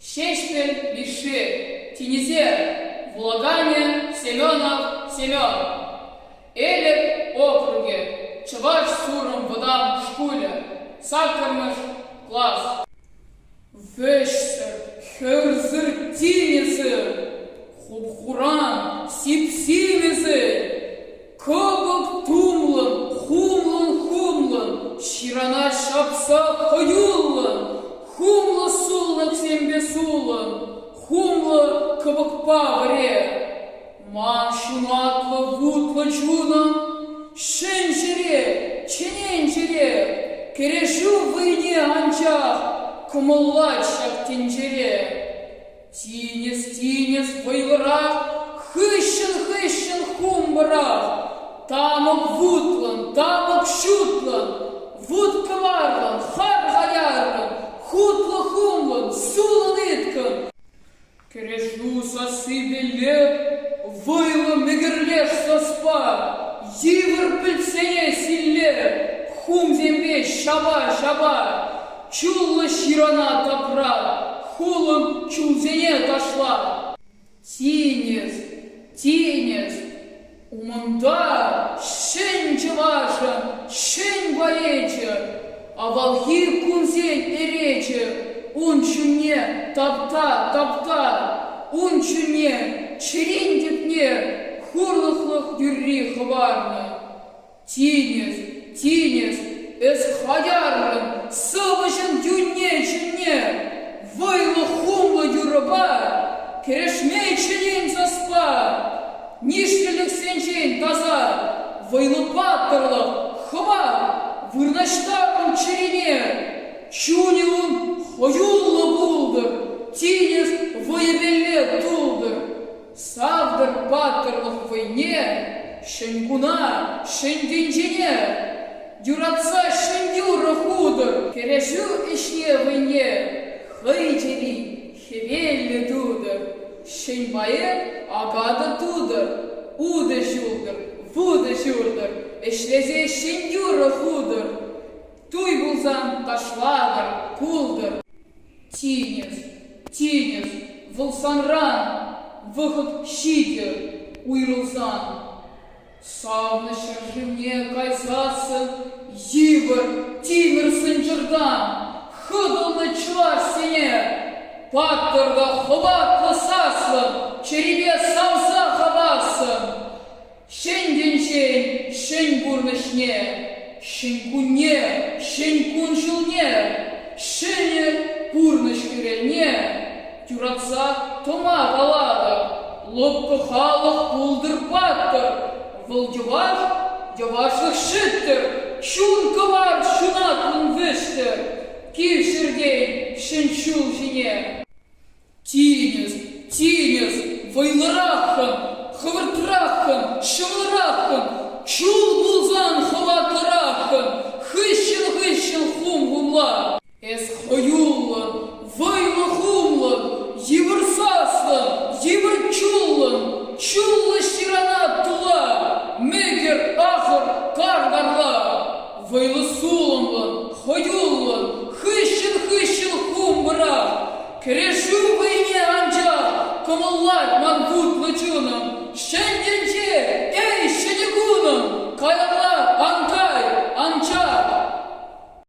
Щечпель Виши, Тенезер, Влагане, Семенов, Семен. Элек округе, Чаваш суром водам шкуля, Саккармыш класс. Вешсер, Херзер Тинезер, Хубхуран, Сипсимезер, Кобок Тумлан, Хумлан, Ширана Шапса Хаюллан, Хумла Сулнак Сембесулан, Хумла Кабакпавре, Машунатла Вутла Чунан, Шенжере, Чененжере, Керешу в войне анчах, Камалачах тенжере. Тинес вайларах, Хыщен хумбарах, Тамок Вутлан, Тамок Шутлан, Вуткаварлан, Харгаярлан, Хутла Хумлан, Сулан Иткан. Керешу сосыбеле, Войла мегерлеш соспа, Йывыр пыльсене силле, Хум зембе шаба, Чулла ширана тапра, Хулан чулзене ташла. Тинес, Уманда, Шень чаваша, Шень болече, А волхир кунзень перече, Унчуне тапта, Унчуне чериндит мне, Хурлахлах юрри хабарна. Тинес, эсхаярран, Савашан дюнечене, Вайла хумла юраба, Керешмей челин заспа, Нишкелек сенчен таза, Вайла паттарлах хабар, Вырнаштакан черене, Чунилун хаюлла булдыр, Тинес воебелле тулдыр. Савдыр паттарлах войне, Шенькуна, шенденчене, Дюраца шендюра худыр, Керешу ишне войне, Хыйчери, хевелле тудыр, Шеньбае агада тудыр, Уда шулдыр, Вуда шурдыр, Эшлезе шендюра худыр, Туй булзан ташладыр, кулдыр. Тинес, Волсанран, Выход щидер, уйрылзан. Савны шаржымне кайзасы, Йывыр, Тимир сынчырдан, Хыдылны чварсене, Паттырда хыватлы саслы, Черебе самса хавасын. Шенденчен, шень бурнышне, Шенькуне, шенькун жылне, Шене бурныш кюрелне, Тюраца тома балада, Лопка халық пулдыр паттыр, Явашлық шыттыр, Чунка бар шунатлын віштір, Кившірден шыншул жіне. Тинес, вайлырақын, Хывыртрақын, шымылырақын, Чул бұлзан хыватлырақын, Хыщын хум гумла. Эс хаюллан, вайла хумлан, Йывыр саслан, Йывыр чуллан, Чулла ширана тула, Мегер ахыр кардарла. Вайла суламлан, хаюллан, Хыщын хумбыра, Керешу войне анча, Камаллать мангут лачуном, Шенденче, эй, шенегуном, Каялла